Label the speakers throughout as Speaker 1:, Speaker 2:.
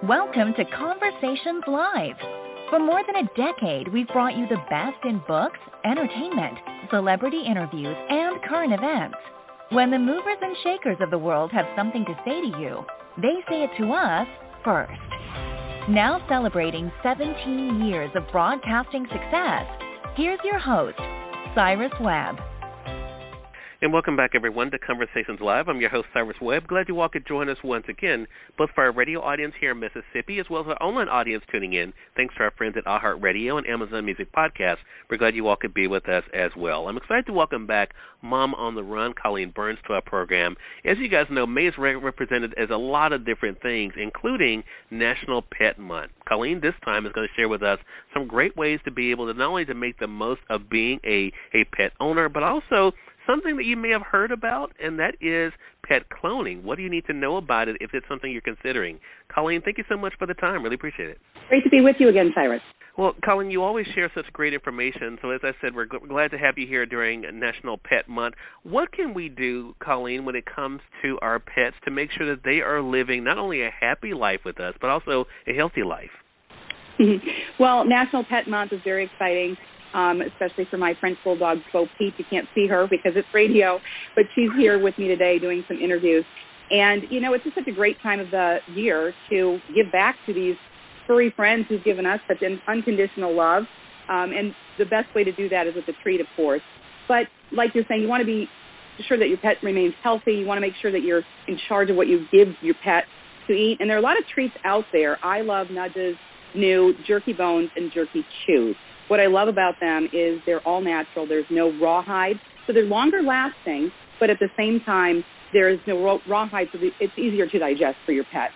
Speaker 1: Welcome to Conversations Live. For more than a decade, we've brought you the best in books, entertainment, celebrity interviews, and current events. When the movers and shakers of the world have something to say to you, they say it to us first. Now celebrating 17 years of broadcasting success, here's your host, Cyrus Webb.
Speaker 2: And welcome back, everyone, to Conversations Live. I'm your host, Cyrus Webb. Glad you all could join us once again, both for our radio audience here in Mississippi as well as our online audience tuning in. Thanks to our friends at iHeartRadio and Amazon Music Podcast. We're glad you all could be with us as well. I'm excited to welcome back Mom on the Run, Colleen Burns, to our program. As you guys know, May is represented as a lot of different things, including National Pet Month. Colleen, this time, is going to share with us some great ways to be able to not only to make the most of being a pet owner, but also something that you may have heard about, and that is pet cloning. What do you need to know about it if it's something you're considering? Colleen, thank you so much for the time. Really appreciate it.
Speaker 3: Great to be with you again, Cyrus.
Speaker 2: Well, Colleen, you always share such great information. So as I said, we're glad to have you here during National Pet Month. What can we do, Colleen, when it comes to our pets to make sure that they are living not only a happy life with us, but also a healthy life?
Speaker 3: Well, National Pet Month is very exciting. Especially for my French Bulldog, Bo Peep. You can't see her because it's radio, but she's here with me today doing some interviews. And, you know, it's just such a great time of the year to give back to these furry friends who've given us such an unconditional love. And the best way to do that is with a treat, of course. But like you're saying, you want to be sure that your pet remains healthy. You want to make sure that you're in charge of what you give your pet to eat. And there are a lot of treats out there. I love Nudge's new Jerky Bones and Jerky Chews. What I love about them is they're all natural. There's no rawhide. So they're longer lasting, but at the same time, there is no rawhide, so it's easier to digest for your pet.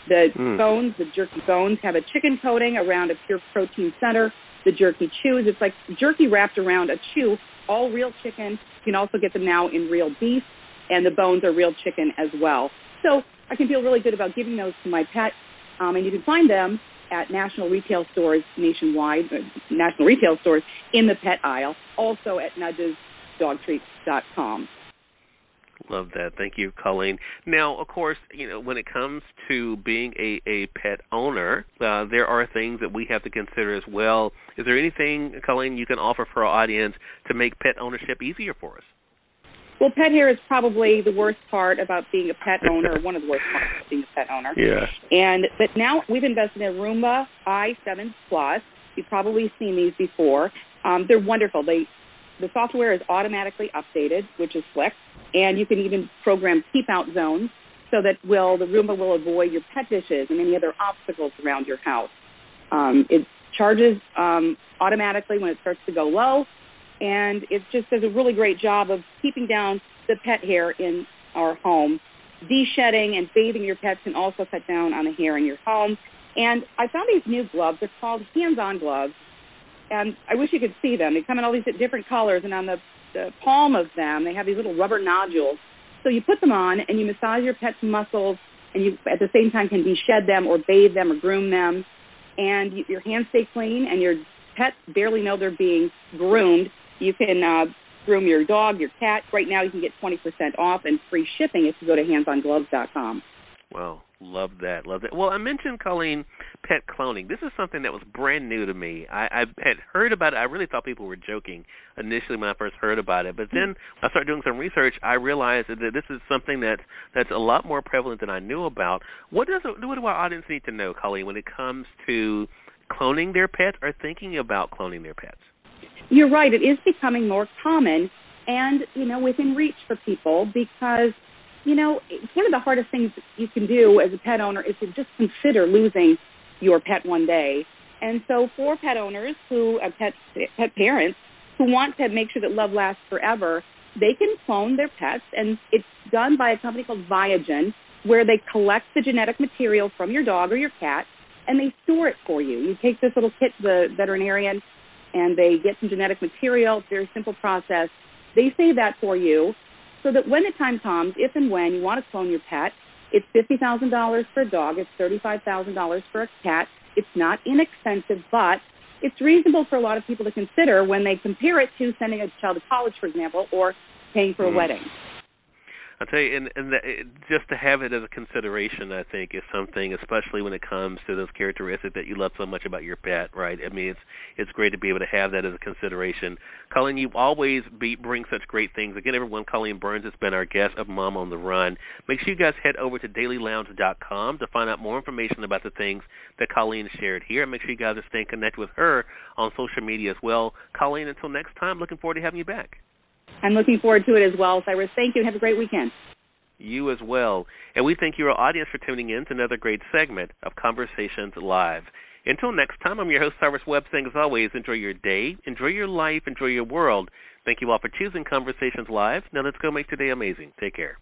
Speaker 3: The bones, the jerky bones, have a chicken coating around a pure protein center. The jerky chews, it's like jerky wrapped around a chew, all real chicken. You can also get them now in real beef, and the bones are real chicken as well. So I can feel really good about giving those to my pet, and you can find them at national retail stores nationwide, national retail stores in the pet aisle, also at nudgesdogtreats.com.
Speaker 2: Love that. Thank you, Colleen. Now, of course, you know, when it comes to being a pet owner, there are things that we have to consider as well. Is there anything, Colleen, you can offer for our audience to make pet ownership easier for us?
Speaker 3: Well, pet hair is probably the worst part about being a pet owner, or one of the worst parts of being a pet owner.
Speaker 2: Yeah.
Speaker 3: But now we've invested in Roomba i7 Plus. You've probably seen these before. They're wonderful. The software is automatically updated, which is slick, and you can even program keep-out zones so that the Roomba will avoid your pet dishes and any other obstacles around your house. It charges automatically when it starts to go low, and it just does a really great job of keeping down the pet hair in our home. De-shedding and bathing your pets can also cut down on the hair in your home. And I found these new gloves. They're called hands-on gloves, and I wish you could see them. They come in all these different colors, and on the palm of them, they have these little rubber nodules. So you put them on, and you massage your pet's muscles, and you at the same time can de-shed them or bathe them or groom them. And your hands stay clean, and your pets barely know they're being groomed. You can groom your dog, your cat. Right now you can get 20% off and free shipping if you go to handsongloves.com.
Speaker 2: Wow, love that, love that. Well, I mentioned, Colleen, pet cloning. This is something that was brand new to me. I had heard about it. I really thought people were joking initially when I first heard about it. But then when I started doing some research, I realized that this is something that's a lot more prevalent than I knew about. What do our audience need to know, Colleen, when it comes to cloning their pets or thinking about cloning their pets?
Speaker 3: You're right. It is becoming more common and, within reach for people because, one of the hardest things you can do as a pet owner is to just consider losing your pet one day. And so for pet owners pet parents who want to make sure that love lasts forever, they can clone their pets, and it's done by a company called Viagen, where they collect the genetic material from your dog or your cat, and they store it for you. You take this little kit to the veterinarian, and they get some genetic material. It's a very simple process. They save that for you so that when the time comes, if and when you want to clone your pet, it's $50,000 for a dog. It's $35,000 for a cat. It's not inexpensive, but it's reasonable for a lot of people to consider when they compare it to sending a child to college, for example, or paying for a wedding.
Speaker 2: I'll tell you, and just to have it as a consideration, I think, is something, especially when it comes to those characteristics that you love so much about your pet, right? I mean, it's great to be able to have that as a consideration. Colleen, you always bring such great things. Again, everyone, Colleen Burns has been our guest of Mom on the Run. Make sure you guys head over to dailylounge.com to find out more information about the things that Colleen shared here, and make sure you guys are staying connected with her on social media as well. Colleen, until next time, looking forward to having you back.
Speaker 3: I'm looking forward to it as well, Cyrus. Thank you. Have a great weekend.
Speaker 2: You as well. And we thank your audience for tuning in to another great segment of Conversations Live. Until next time, I'm your host, Cyrus Webb, saying as always, enjoy your day, enjoy your life, enjoy your world. Thank you all for choosing Conversations Live. Now let's go make today amazing. Take care.